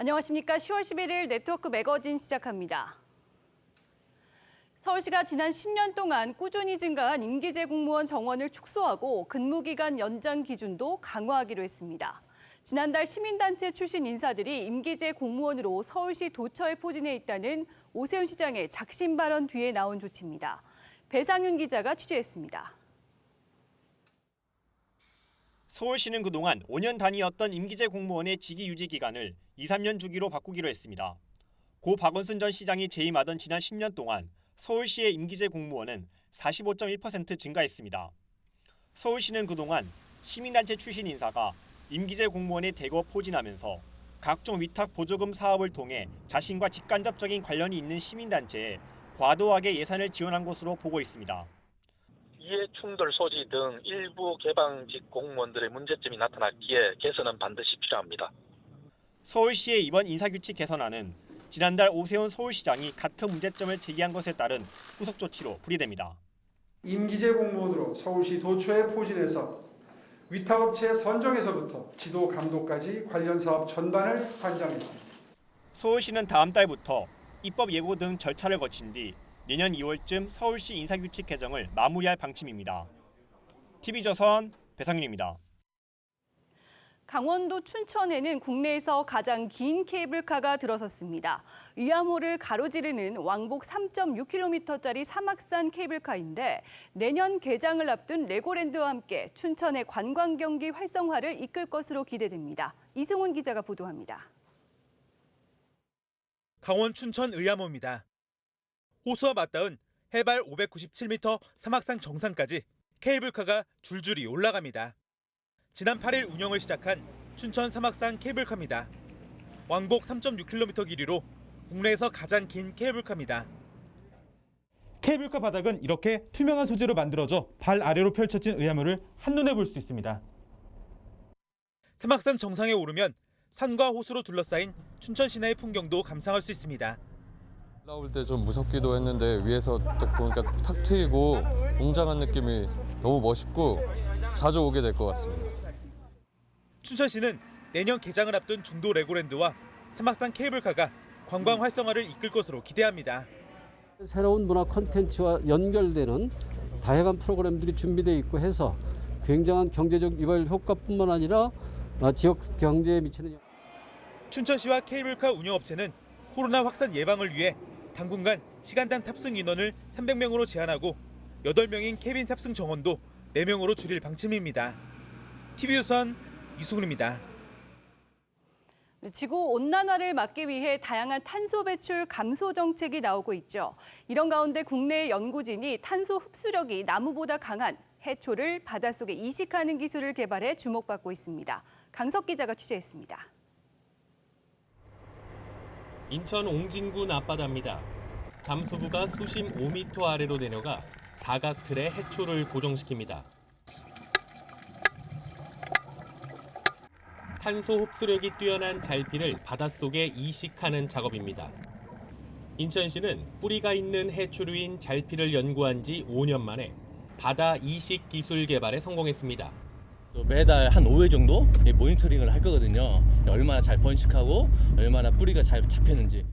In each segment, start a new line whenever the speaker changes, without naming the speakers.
안녕하십니까. 10월 11일 네트워크 매거진 시작합니다. 서울시가 지난 10년 동안 꾸준히 증가한 임기제 공무원 정원을 축소하고 근무기간 연장 기준도 강화하기로 했습니다. 지난달 시민단체 출신 인사들이 임기제 공무원으로 서울시 도처에 포진해 있다는 오세훈 시장의 작심 발언 뒤에 나온 조치입니다. 배상윤 기자가 취재했습니다.
서울시는 그동안 5년 단위였던 임기제 공무원의 직위 유지 기간을 2, 3년 주기로 바꾸기로 했습니다. 고 박원순 전 시장이 재임하던 지난 10년 동안 서울시의 임기제 공무원은 45.1% 증가했습니다. 서울시는 그동안 시민단체 출신 인사가 임기제 공무원에 대거 포진하면서 각종 위탁 보조금 사업을 통해 자신과 직간접적인 관련이 있는 시민단체에 과도하게 예산을 지원한 것으로 보고 있습니다.
이해충돌 소지 등 일부 개방직 공무원들의 문제점이 나타났기에 개선은 반드시 필요합니다.
서울시의 이번 인사규칙 개선안은 지난달 오세훈 서울시장이 같은 문제점을 제기한 것에 따른 후속 조치로 풀이됩니다.
임기제 공무원으로 서울시 도처에 포진해서 위탁업체 선정에서부터 지도 감독까지 관련 사업 전반을 관장했습니다.
서울시는 다음 달부터 입법 예고 등 절차를 거친 뒤 내년 2월쯤 서울시 인사규칙 개정을 마무리할 방침입니다. TV조선 배상윤입니다.
강원도 춘천에는 국내에서 가장 긴 케이블카가 들어섰습니다. 위암호를 가로지르는 왕복 3.6km짜리 사막산 케이블카인데 내년 개장을 앞둔 레고랜드와 함께 춘천의 관광 경기 활성화를 이끌 것으로 기대됩니다. 이승훈 기자가 보도합니다.
강원 춘천 의암호입니다. 호수와 맞닿은 해발 597m 사막산 정상까지 케이블카가 줄줄이 올라갑니다. 지난 8일 운영을 시작한 춘천 사막산 케이블카입니다. 왕복 3.6km 길이로 국내에서 가장 긴 케이블카입니다. 케이블카 바닥은 이렇게 투명한 소재로 만들어져 발 아래로 펼쳐진 의암호를 한눈에 볼 수 있습니다. 사막산 정상에 오르면 산과 호수로 둘러싸인 춘천 시내의 풍경도 감상할 수 있습니다.
올라올 때 좀 무섭기도 했는데 위에서 딱 보니까 탁 트이고 웅장한 느낌이 너무 멋있고 자주 오게 될 것 같습니다.
춘천시는 내년 개장을 앞둔 중도 레고랜드와 사막산 케이블카가 관광 활성화를 이끌 것으로 기대합니다.
새로운 문화 콘텐츠와 연결되는 다양한 프로그램들이 준비되어 있고 해서 굉장한 경제적 이발 효과뿐만 아니라 지역 경제에 미치는
춘천시와 케이블카 운영업체는 코로나 확산 예방을 위해 당분간 시간당 탑승 인원을 300명으로 제한하고 8명인 캐빈 탑승 정원도 4명으로 줄일 방침입니다. TV조선 이승훈입니다.
지구온난화를 막기 위해 다양한 탄소 배출 감소 정책이 나오고 있죠. 이런 가운데 국내 연구진이 탄소 흡수력이 나무보다 강한 해초를 바닷속에 이식하는 기술을 개발해 주목받고 있습니다. 강석 기자가 취재했습니다.
인천 옹진군 앞바다입니다. 잠수부가 수심 5m 아래로 내려가 사각틀에 해초를 고정시킵니다. 탄소 흡수력이 뛰어난 잘피를 바닷속에 이식하는 작업입니다. 인천시는 뿌리가 있는 해초류인 잘피를 연구한 지 5년 만에 바다 이식 기술 개발에 성공했습니다.
매달 한 5회 정도 모니터링을 할 거거든요. 얼마나 잘 번식하고 얼마나 뿌리가 잘 잡혔는지.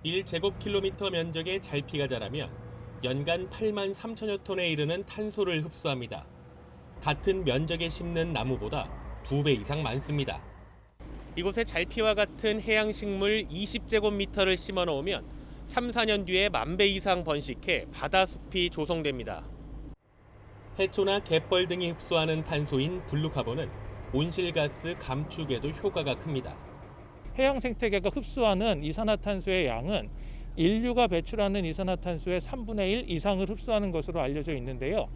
1제곱킬로미터 면적의 잘피가 자라면 연간 8만 3천여 톤에 이르는 탄소를 흡수합니다. 같은 면적에 심는 나무보다 2배 이상 많습니다. 이곳에 잘피와 같은 해양식물 20제곱미터를 심어 놓으면 3, 4년 뒤에 10,000배 이상 번식해 바다숲이 조성됩니다. 해초나 갯벌 등이 흡수하는 탄소인 블루카본은 온실가스 감축에도 효과가 큽니다.
해양 생태계가 흡수하는 이산화탄소의 양은 인류가 배출하는 이산화탄소의 3분의 1 이상을 흡수하는 것으로 알려져 있는데요.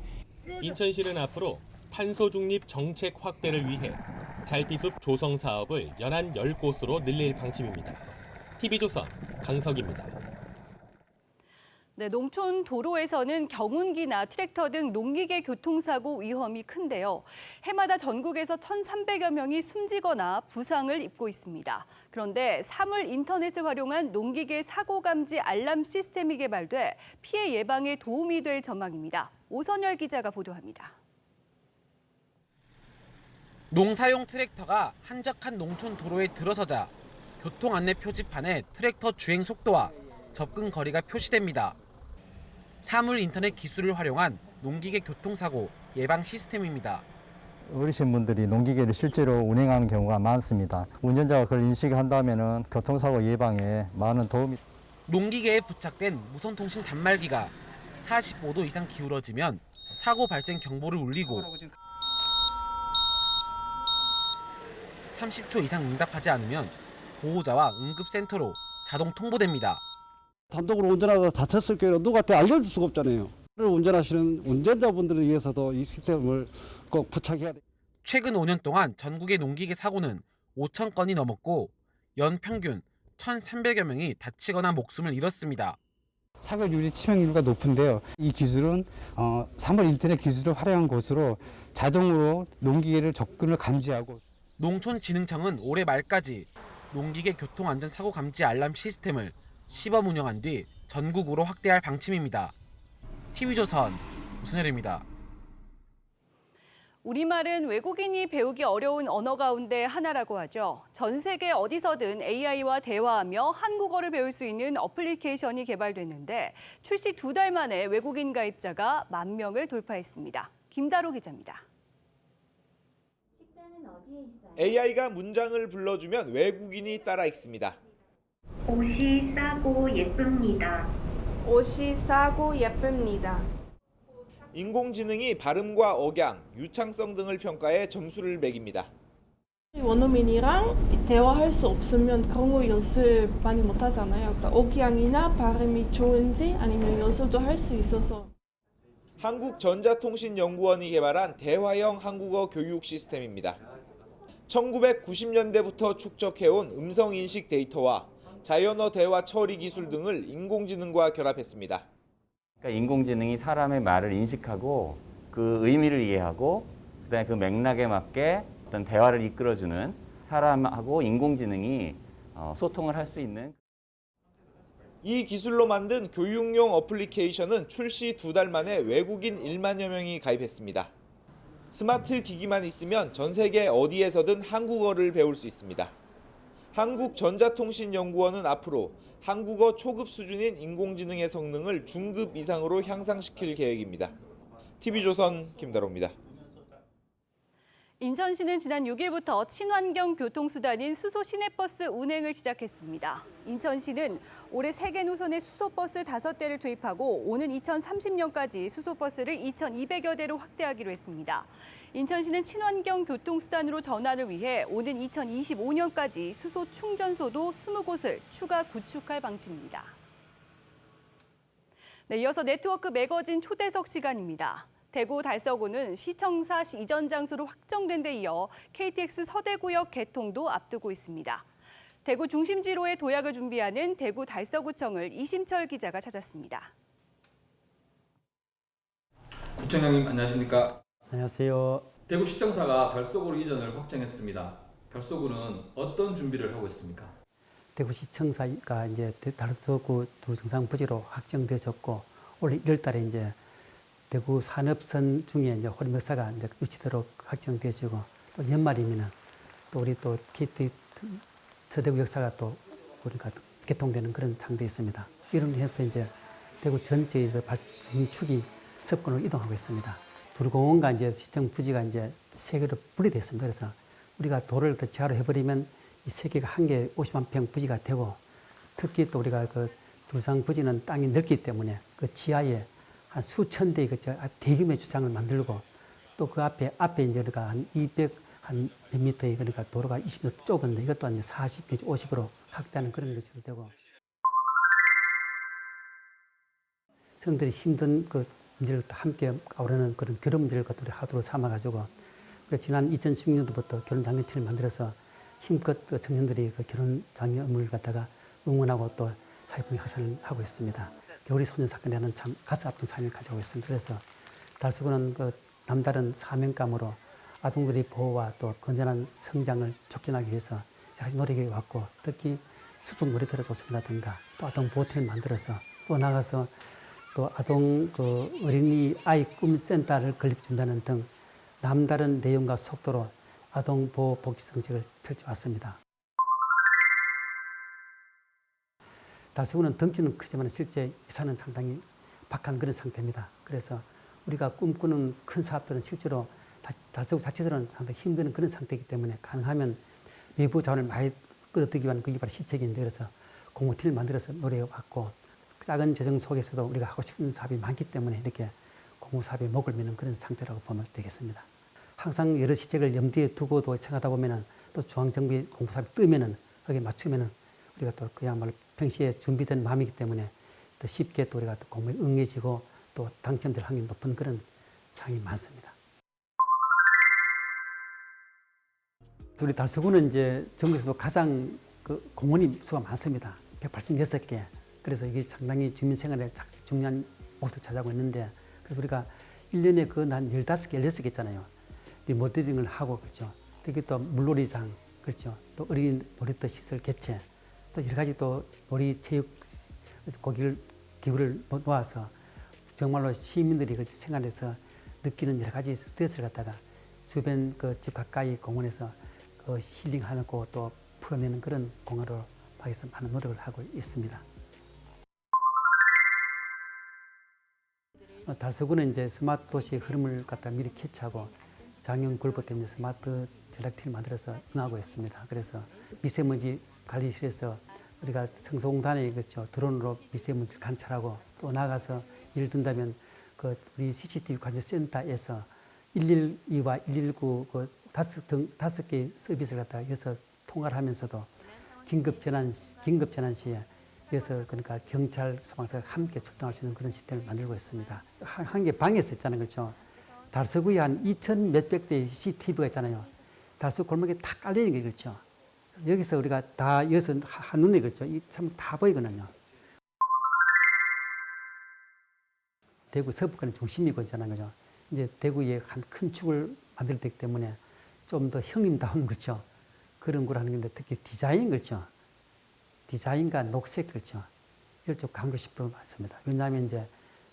인천시는 앞으로 탄소 중립 정책 확대를 위해 잘피숲 조성 사업을 연안 10곳으로 늘릴 방침입니다. TV조선 강석입니다.
네, 농촌 도로에서는 경운기나 트랙터 등 농기계 교통사고 위험이 큰데요. 해마다 전국에서 1,300여 명이 숨지거나 부상을 입고 있습니다. 그런데 사물 인터넷을 활용한 농기계 사고 감지 알람 시스템이 개발돼 피해 예방에 도움이 될 전망입니다. 오선열 기자가 보도합니다.
농사용 트랙터가 한적한 농촌 도로에 들어서자 교통 안내 표지판에 트랙터 주행 속도와 접근 거리가 표시됩니다. 사물 인터넷 기술을 활용한 농기계 교통사고 예방 시스템입니다.
어르신분들이 농기계를 실제로 운행하는 경우가 많습니다. 운전자가 그걸 인식한다면 교통사고 예방에 많은 도움이.
농기계에 부착된 무선통신 단말기가 45도 이상 기울어지면 사고 발생 경보를 울리고 30초 이상 응답하지 않으면 보호자와 응급센터로 자동 통보됩니다.
단독으로 운전하다가 다쳤을 경우 누구한테 알려줄 수가 없잖아요. 운전하시는 운전자분들을 위해서도 이 시스템을 꼭 부착해야 돼요.
최근 5년 동안 전국의 농기계 사고는 5천 건이 넘었고 연 평균 1,300여 명이 다치거나 목숨을 잃었습니다.
사고율이 치명률가 높은데요. 이 기술은 사물 인터넷 기술을 활용한 것으로 자동으로 농기계를 접근을 감지하고.
농촌진흥청은 올해 말까지 농기계 교통안전사고 감지 알람 시스템을 시범 운영한 뒤 전국으로 확대할 방침입니다. TV조선 우선열입니다.
우리말은 외국인이 배우기 어려운 언어 가운데 하나라고 하죠. 전 세계 어디서든 AI와 대화하며 한국어를 배울 수 있는 어플리케이션이 개발됐는데 출시 2달 만에 외국인 가입자가 10,000명을 돌파했습니다. 김다로 기자입니다.
AI가 문장을 불러주면 외국인이 따라 읽습니다.
옷이 싸고 예쁩니다. 옷이 싸고 예쁩니다.
인공지능이 발음과 억양, 유창성 등을 평가해 점수를 매깁니다.
원어민이랑 대화할 수 없으면 영어 연습 많이 못 하잖아요. 그러니까 억양이나 발음이 좋은지 아니면 연습도 할 수 있어서.
한국전자통신연구원이 개발한 대화형 한국어 교육 시스템입니다. 1990년대부터 축적해온 음성인식 데이터와 자연어 대화 처리 기술 등을 인공지능과 결합했습니다.
그러니까 인공지능이 사람의 말을 인식하고 그 의미를 이해하고 그다음에 그 맥락에 맞게 어떤 대화를 이끌어주는 사람하고 인공지능이 소통을 할 수 있는.
이 기술로 만든 교육용 어플리케이션은 출시 2달 만에 외국인 1만여 명이 가입했습니다. 스마트 기기만 있으면 전 세계 어디에서든 한국어를 배울 수 있습니다. 한국전자통신연구원은 앞으로 한국어 초급 수준인 인공지능의 성능을 중급 이상으로 향상시킬 계획입니다. TV조선 김다로입니다.
인천시는 지난 6일부터 친환경 교통수단인 수소 시내버스 운행을 시작했습니다. 인천시는 올해 3개 노선의 수소버스 5대를 투입하고 오는 2030년까지 수소버스를 2,200여 대로 확대하기로 했습니다. 인천시는 친환경 교통수단으로 전환을 위해 오는 2025년까지 수소 충전소도 20곳을 추가 구축할 방침입니다. 네, 이어서 네트워크 매거진 초대석 시간입니다. 대구 달서구는 시청사 이전 장소로 확정된 데 이어 KTX 서대구역 개통도 앞두고 있습니다. 대구 중심지로의 도약을 준비하는 대구 달서구청을 이심철 기자가 찾았습니다.
구청장님 안녕하십니까?
안녕하세요.
대구시청사가 달서구로 이전을 확정했습니다. 달서구는 어떤 준비를 하고 있습니까?
대구시청사가 이제 달서구 두정상부지로 확정되어졌고 올해 1월달에 이제 대구 산업선 중에 이제 호림역사가 이제 위치도록 확정되어지고 또 연말이면은 또 우리 또 KT 서대구 역사가 또 우리가 개통되는 그런 상태에 있습니다. 이런 해서 이제 대구 전체의 발전축이 석권으로 이동하고 있습니다. 두루공원과 이제 시청 부지가 이제 세 개로 분리됐습니다. 그래서 우리가 도를 더 지하로 해버리면 이 세 개가 한 개 50만 평 부지가 되고 특히 또 우리가 그 두상 부지는 땅이 넓기 때문에 그 지하에 한 수천 대의 대규모의 주차장을 만들고 또 그 앞에 이제 우리가 한 200 한 몇 미터의 그러니까 도로가 20m 좁은데 이것도 한 40, 50으로 확대하는 그런 것이 되고 성들이 힘든 그 문제를 함께 아우르는 그런 결혼 문제를 우리 하도록 삼아가지고 지난 2016년도부터 결혼 장려팀을 만들어서 힘껏 청년들이 그 결혼 장려 의무를 갖다가 응원하고 또 사회복지 확산을 하고 있습니다. 겨울이 소년 사건에는 참 가슴 아픈 삶을 가지고 있습니다. 그래서 달서구는 그 남다른 사명감으로 아동들의 보호와 또 건전한 성장을 촉진하기 위해서 여러 가지 노력해 왔고 특히 숲속 놀이터를 조성이라든가 또 아동 보호팀을 만들어서 또 나가서 또 아동 그 어린이 아이 꿈센터를 건립준다는 등 남다른 내용과 속도로 아동 보호 복지 정책을 펼쳐왔습니다. 달서구는 덩치는 크지만 실제 예산은 상당히 박한 그런 상태입니다. 그래서 우리가 꿈꾸는 큰 사업들은 실제로 달서구 자체들은 상당히 힘든 그런 상태이기 때문에 가능하면 외부 자원을 많이 끌어들이기 위한 그게 바로 시책인데 그래서 공모팀을 만들어서 노력해왔고 작은 재정 속에서도 우리가 하고 싶은 사업이 많기 때문에 이렇게 공모사업에 목을 매는 그런 상태라고 보면 되겠습니다. 항상 여러 시책을 염두에 두고도 생각하다 보면은 또 중앙정부의 공모사업이 뜨면은 거기에 맞추면은 우리가 또 그야말로 평시에 준비된 마음이기 때문에 더 쉽게 또 우리가 또 공모에 응해지고 또 당첨될 확률이 높은 그런 상황이 많습니다. 우리 달서구는 이제 전국에서도 가장 그 공원이 수가 많습니다. 186개. 그래서 이게 상당히 주민생활에 중요한 몫을 차지하고 있는데 그래서 우리가 1년에 한 15개, 16개 있잖아요. 모델링을 하고 그렇죠. 특히 또 물놀이장 그렇죠. 또 어린 놀이터 시설 개최 또 여러 가지 또 놀이 체육 기구를 놓아서 정말로 시민들이 그 생활에서 느끼는 여러 가지 스트레스를 갖다가 주변 그 집 가까이 공원에서 그 힐링하고 또 풀어내는 그런 공간으로 하기위해서 많은 노력을 하고 있습니다. 달서구는 이제 스마트 도시 흐름을 갖다 미리 캐치하고 장애인 그룹 때문에 스마트 전략팀을 만들어서 응하고 있습니다. 그래서 미세먼지 관리실에서 우리가 성소공단에 그렇죠 드론으로 미세먼지를 관찰하고 또 나가서 예를 든다면 그 우리 CCTV 관제센터에서 112와 119 그 다섯 개의 서비스를 갖다가 여기서 통화를 하면서도 긴급 전환 시에 그래서 그러니까 경찰, 소방서가 함께 출동할 수 있는 그런 시스템을 만들고 있습니다. 한 개 방에서 있잖아요, 그렇죠? 달서구에 한 2,000 몇백 대의 CCTV가 있잖아요. 달서구 골목에 다 깔려 있는 게 그렇죠. 여기서 우리가 다 여기서 한눈에 그렇죠. 참 다 보이거든요. 대구 서북간의 중심이고 있잖아요, 그죠? 이제 대구에 한 큰 축을 만들 때기 때문에 좀 더 형님다운 그렇죠. 그런 걸 하는 건데 특히 디자인 그렇죠. 디자인과 녹색 그렇죠. 이걸 좀 강조 싶은 것 같습니다. 왜냐하면 이제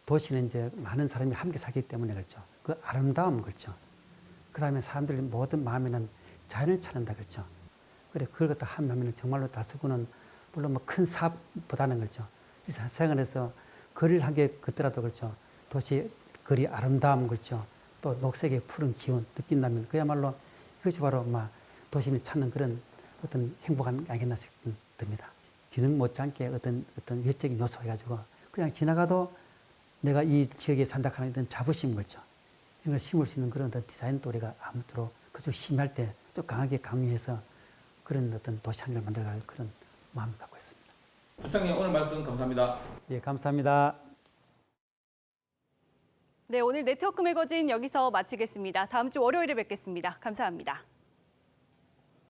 도시는 이제 많은 사람이 함께 살기 때문에 그렇죠. 그 아름다움 그렇죠. 그 다음에 사람들이 모든 마음에는 자연을 찾는다 그렇죠. 그래 그걸 갖다 하면 정말로 달서구는 물론 뭐 큰 사업보다는 그렇죠. 일상생활에서 거리를 한 개 걷더라도 그렇죠. 도시 거리 아름다움 그렇죠. 또 녹색의 푸른 기운 느낀다면 그야말로 이것이 바로 도심이 찾는 그런 어떤 행복한 아니겠나 싶습니다. 기능 못지않게 어떤 외적인 요소 해가지고 그냥 지나가도 내가 이 지역에 산다 하는 어떤 자부심 그렇죠. 이걸 심을 수 있는 그런 어떤 디자인도 우리가 아무쪼록 그쪽 심할 때 좀 강하게 강요해서 그런 어떤 도시 환경을 만들어갈 그런 마음을 갖고 있습니다.
부장님 오늘 말씀 감사합니다.
예, 감사합니다.
네, 오늘 네트워크 매거진 여기서 마치겠습니다. 다음 주 월요일에 뵙겠습니다. 감사합니다.